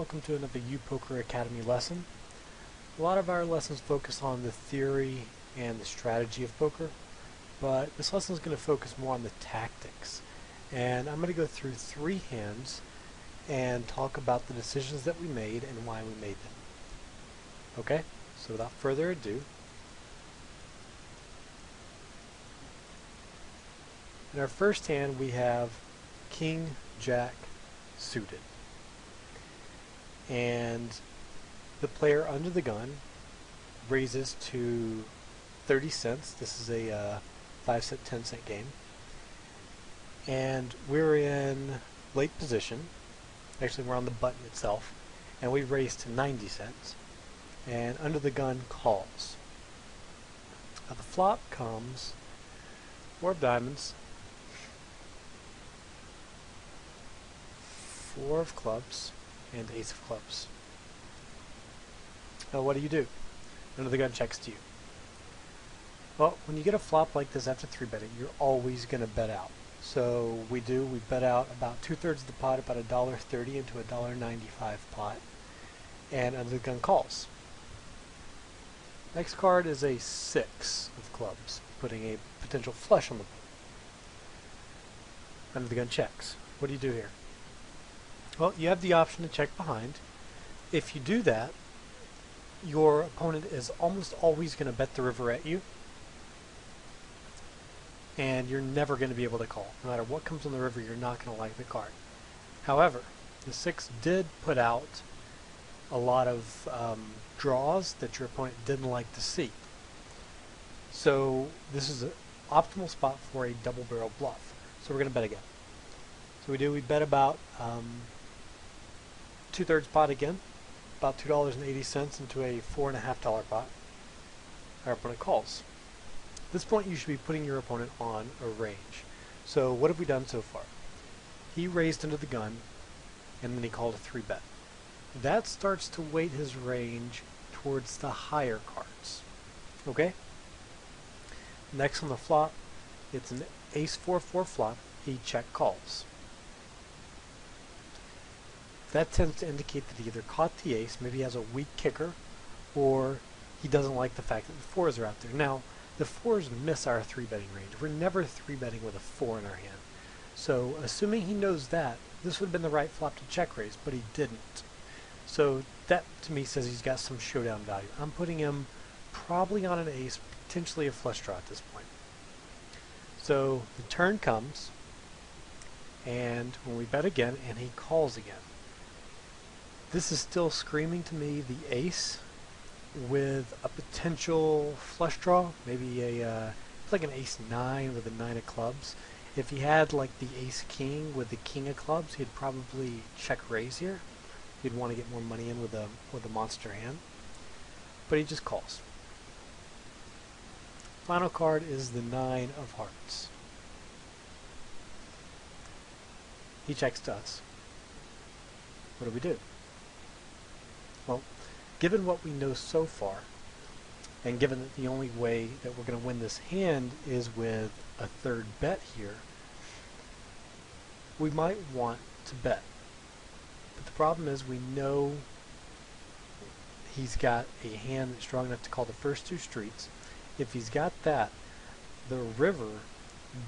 welcome to another UPoker Academy lesson. A lot of our lessons focus on the theory and the strategy of poker, but this lesson is going to focus more on the tactics. And I'm going to go through 3 hands and talk about the decisions that we made and why we made them. Okay, so without further ado, in our first hand we have King Jack suited. And the player under the gun raises to 30 cents. This is a 5-cent, 10-cent game. And we're in late position. Actually, we're on the button itself. And we raise to 90 cents. And under the gun calls. Now the flop comes 4 of diamonds, 4 of clubs, and ace of clubs. Now what do? Under the gun checks to you. Well, when you get a flop like this after 3-betting, you're always going to bet out. So we bet out about 2/3 of the pot, about $1.30 into a $1.95 pot, and under the gun calls. Next card is a 6 of clubs, putting a potential flush on the board. Under the gun checks. What do you do here? Well, you have the option to check behind. If you do that, your opponent is almost always going to bet the river at you, and you're never going to be able to call. No matter what comes on the river, you're not going to like the card. However, the 6 did put out a lot of draws that your opponent didn't like to see. So this is an optimal spot for a double barrel bluff. So we're going to bet again. So we bet about 2/3 pot again, about $2.80 into a $4.50 pot. Our opponent calls. At this point, you should be putting your opponent on a range. So what have we done so far? He raised under the gun, and then he called a 3-bet. That starts to weight his range towards the higher cards. Okay? Next on the flop, it's an ace 4-4 flop. He check calls. That tends to indicate that he either caught the ace, maybe he has a weak kicker, or he doesn't like the fact that the 4s are out there. Now, the 4s miss our 3-betting range. We're never 3-betting with a 4 in our hand. So, assuming he knows that, this would have been the right flop to check raise, but he didn't. So, that to me says he's got some showdown value. I'm putting him probably on an ace, potentially a flush draw at this point. So, the turn comes, and when we bet again, and he calls again. This is still screaming to me the ace with a potential flush draw, maybe like an ace 9 with a 9 of clubs. If he had like the ace king with the king of clubs, he'd probably check raise here. He'd want to get more money in with a monster hand, but he just calls. Final card is the 9 of hearts. He checks to us. What do? Well, given what we know so far, and given that the only way that we're going to win this hand is with a 3rd bet here, we might want to bet. But the problem is we know he's got a hand that's strong enough to call the first 2 streets. If he's got that, the river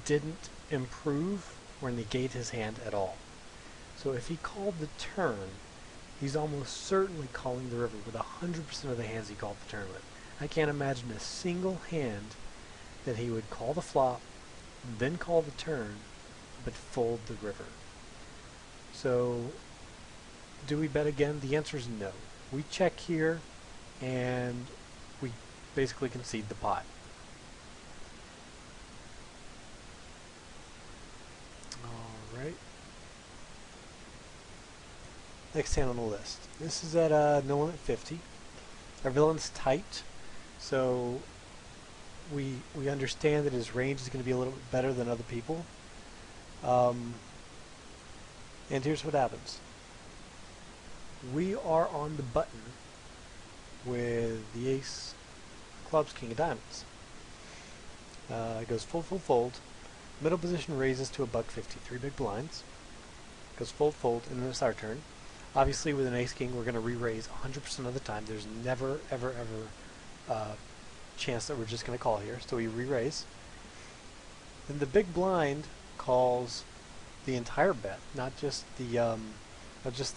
didn't improve or negate his hand at all. So if he called the turn, he's almost certainly calling the river with 100% of the hands he called the turn with. I can't imagine a single hand that he would call the flop, then call the turn, but fold the river. So, do we bet again? The answer is no. We check here, and we basically concede the pot. Alright. Next hand on the list. This is at no one at 50. Our villain's tight, so we understand that his range is going to be a little bit better than other people. And here's what happens. We are on the button with the ace of clubs, king of diamonds. It goes full fold. Middle position raises to $1.50. 3 big blinds. Goes fold, and then it's our turn. Obviously, with an ace-king, we're going to re-raise 100% of the time. There's never, ever, chance that we're just going to call here. So we re-raise. Then the big blind calls the entire bet, not just the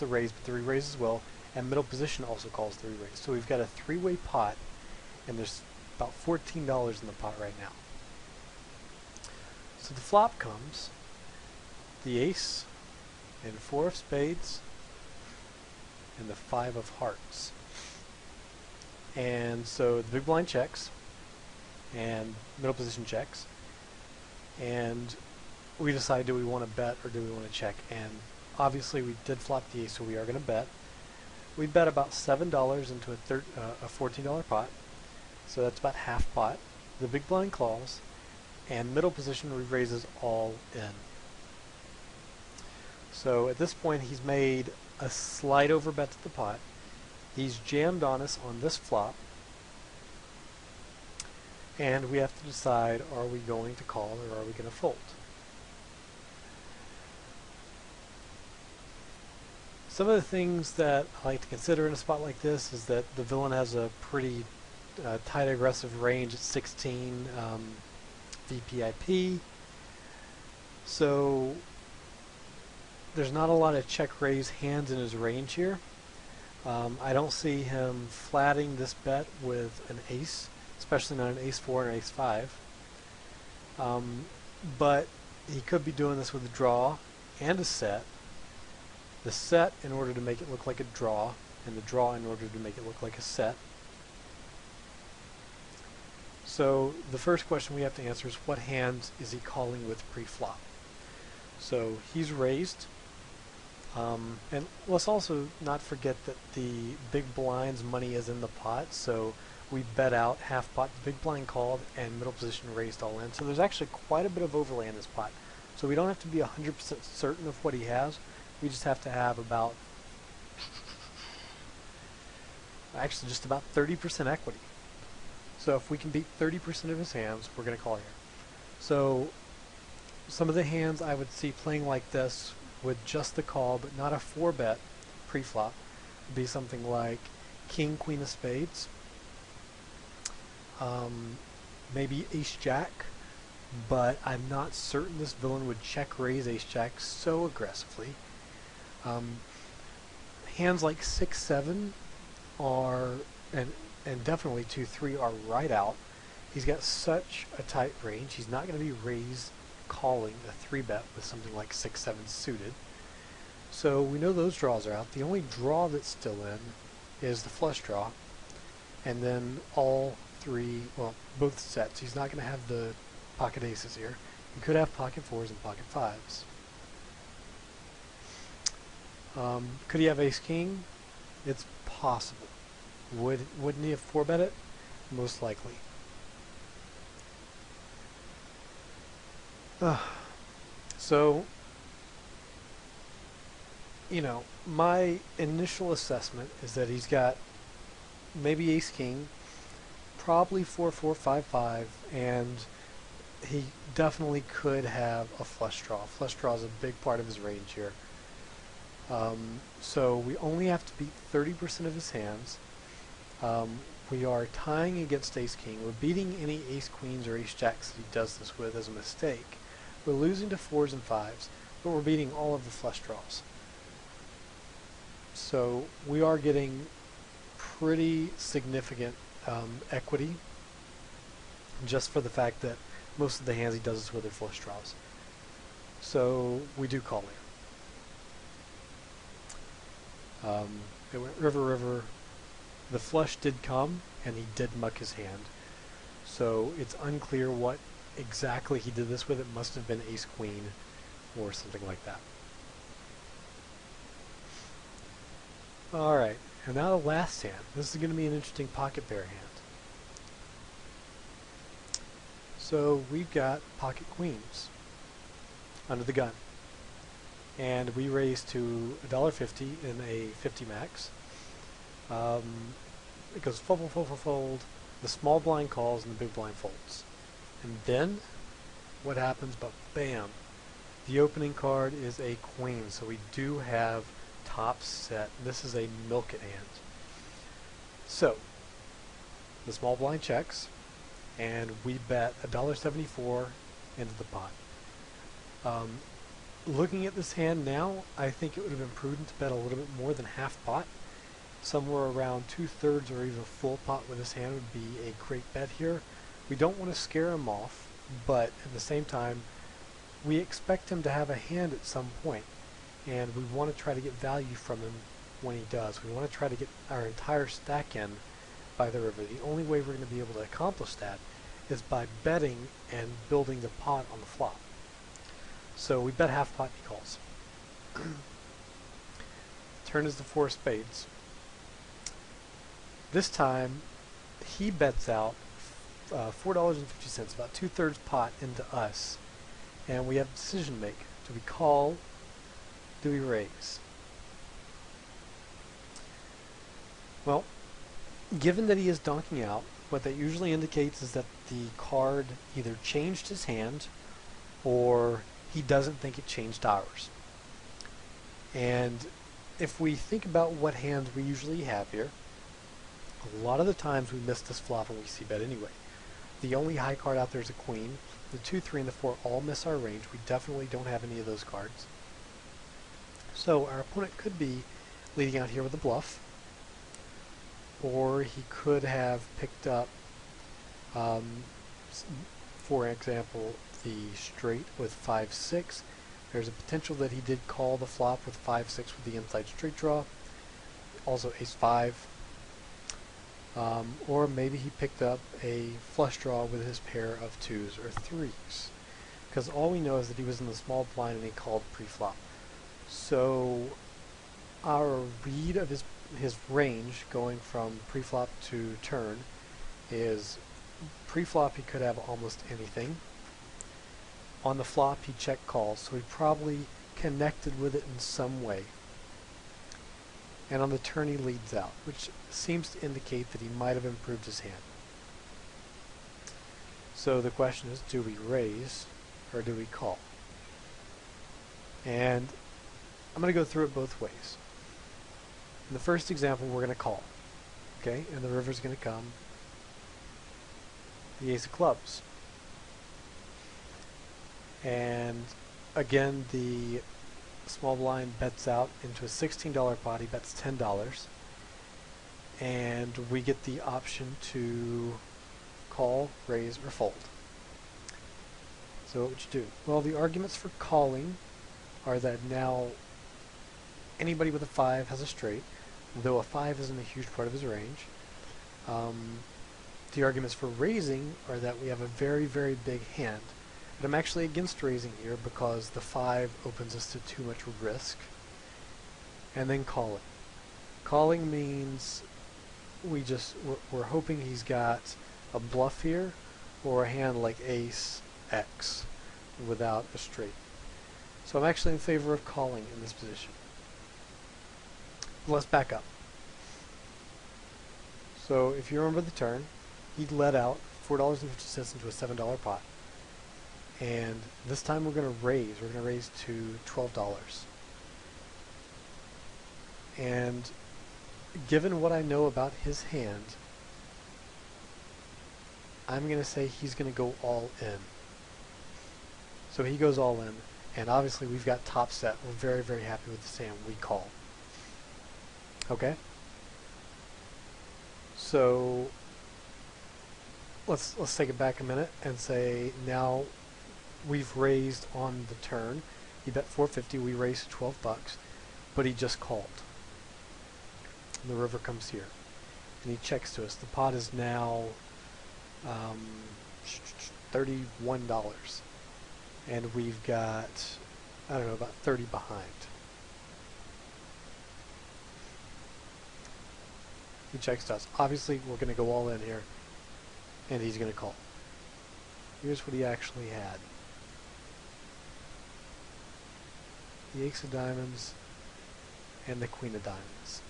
raise, but the re-raise as well. And middle position also calls the re-raise. So we've got a three-way pot, and there's about $14 in the pot right now. So the flop comes the ace and 4 of spades and the 5 of hearts. And so the big blind checks and middle position checks, and we decide, do we want to bet or do we want to check? And obviously we did flop the ace, so we are going to bet. We bet about $7 into a $14 pot, so that's about half pot. The big blind calls, and middle position re-raises all in. So at this point he's made a slight over bet to the pot. He's jammed on us on this flop, and we have to decide, are we going to call or are we going to fold? Some of the things that I like to consider in a spot like this is that the villain has a pretty tight aggressive range at 16 VPIP, so there's not a lot of check raise hands in his range here. I don't see him flatting this bet with an ace, especially not an ace 4 or an ace 5. But he could be doing this with a draw and a set. The set in order to make it look like a draw, and the draw in order to make it look like a set. So the first question we have to answer is, what hands is he calling with pre-flop? So he's raised. And let's also not forget that the big blind's money is in the pot, so we bet out half pot, the big blind called, and middle position raised all in. So there's actually quite a bit of overlay in this pot. So we don't have to be 100% certain of what he has. We just have to have about, actually just about 30% equity. So if we can beat 30% of his hands, we're going to call here. So some of the hands I would see playing like this with just the call, but not a 4-bet pre-flop, would be something like King, Queen of Spades, maybe Ace-Jack, but I'm not certain this villain would check raise Ace-Jack so aggressively. Hands like 6-7 are, and definitely 2-3 are right out. He's got such a tight range. He's not going to be raised calling a 3-bet with something like 6-7 suited. So we know those draws are out. The only draw that's still in is the flush draw, and then all three, well, both sets. He's not going to have the pocket aces here. He could have pocket 4s and pocket 5s. Could he have ace king? It's possible. Wouldn't he have 4-bet it? Most likely. So, you know, my initial assessment is that he's got maybe ace king, probably 4-4, 5-5, and he definitely could have a flush draw. Flush draw is a big part of his range here. So we only have to beat 30% of his hands. We are tying against ace king. We're beating any ace queens or ace jacks that he does this with as a mistake. We're losing to 4s and 5s, but we're beating all of the flush draws. So we are getting pretty significant equity just for the fact that most of the hands he does this with are flush draws. So we do call here. It went river, river. The flush did come, and he did muck his hand. So it's unclear what exactly he did this with. It must have been ace queen or something like that. Alright, and now the last hand. This is going to be an interesting pocket pair hand. So we've got pocket queens under the gun. And we raise to $1.50 in a 50 max. It goes fold, fold, fold, fold, fold. The small blind calls and the big blind folds. And then what happens? But bam, the opening card is a queen. So we do have top set. This is a milk it hand. So, the small blind checks, and we bet $1.74 into the pot. Looking at this hand now, I think it would have been prudent to bet a little bit more than half pot. Somewhere around 2/3 or even a full pot with this hand would be a great bet here. We don't want to scare him off, but at the same time, we expect him to have a hand at some point, and we want to try to get value from him when he does. We want to try to get our entire stack in by the river. The only way we're going to be able to accomplish that is by betting and building the pot on the flop. So we bet half pot and he calls. Turn is the 4 of spades. This time he bets out $4.50, about 2/3 pot into us, and we have a decision to make. Do we call? Do we raise? Well, given that he is donking out, what that usually indicates is that the card either changed his hand or he doesn't think it changed ours. And if we think about what hands we usually have here, a lot of the times we miss this flop and we see bet anyway. The only high card out there is a queen. The 2, 3, and the 4 all miss our range. We definitely don't have any of those cards. So our opponent could be leading out here with a bluff, or he could have picked up, for example, the straight with 5-6. There's a potential that he did call the flop with 5-6 with the inside straight draw. Also ace-5. Or maybe he picked up a flush draw with his pair of 2s or 3s. Because all we know is that he was in the small blind and he called pre-flop. So our read of his range going from pre-flop to turn is pre-flop he could have almost anything. On the flop he check calls, so he probably connected with it in some way. And on the turn he leads out, which seems to indicate that he might have improved his hand. So the question is, do we raise or do we call? And I'm going to go through it both ways. In the first example, we're going to call. Okay, and the river's going to come the ace of clubs. And again, the small blind bets out into a $16 pot. He bets $10. And we get the option to call, raise, or fold. So what would you do? Well, the arguments for calling are that now anybody with a 5 has a straight, though a 5 isn't a huge part of his range. The arguments for raising are that we have a very, very big hand. But I'm actually against raising here because the 5 opens us to too much risk. And then calling. Calling means we're hoping he's got a bluff here or a hand like ace X without a straight. So I'm actually in favor of calling in this position. Let's back up. So if you remember the turn, he let out $4.50 into a $7 pot. And this time we're going to raise. We're going to raise to $12. And given what I know about his hand, I'm going to say he's going to go all in. So he goes all in. And obviously we've got top set. We're very, very happy with this hand. We call. Okay? So let's take it back a minute and say now we've raised on the turn. He bet $4.50. We raised $12, but he just called. And the river comes here, and he checks to us. The pot is now $31, and we've got, I don't know, about 30 behind. He checks to us. Obviously, we're going to go all in here, and he's going to call. Here's what he actually had. The ace of diamonds and the queen of diamonds.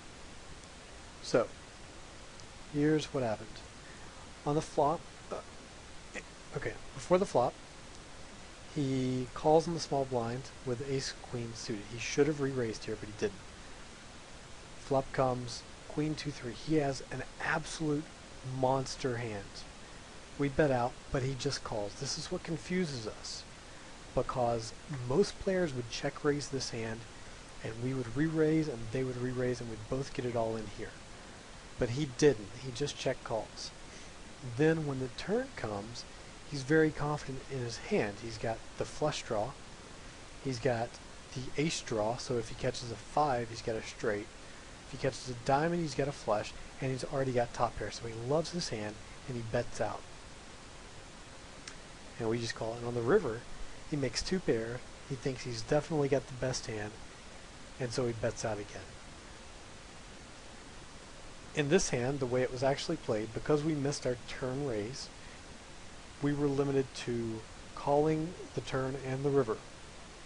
So, here's what happened. On the flop, okay, before the flop, he calls in the small blind with ace queen suited. He should have re-raised here, but he didn't. Flop comes queen 2-3. He has an absolute monster hand. We bet out, but he just calls. This is what confuses us, because most players would check raise this hand, and we would re-raise, and they would re-raise, and we'd both get it all in here. But he didn't. He just check calls. Then when the turn comes, he's very confident in his hand. He's got the flush draw. He's got the ace draw, so if he catches a 5, he's got a straight. If he catches a diamond, he's got a flush, and he's already got top pair. So he loves his hand, and he bets out. And we just call it. And on the river, he makes 2 pair. He thinks he's definitely got the best hand, and so he bets out again. In this hand, the way it was actually played, because we missed our turn raise, we were limited to calling the turn and the river.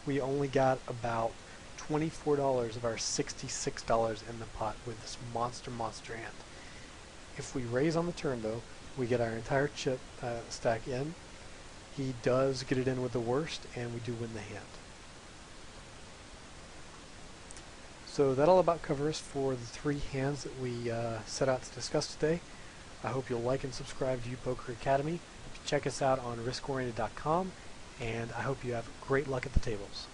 We only got about $24 of our $66 in the pot with this monster hand. If we raise on the turn, though, we get our entire chip stack in. He does get it in with the worst, and we do win the hand. So that'll about cover us for the 3 hands that we set out to discuss today. I hope you'll like and subscribe to UPoker Academy. Check us out on riskoriented.com, and I hope you have great luck at the tables.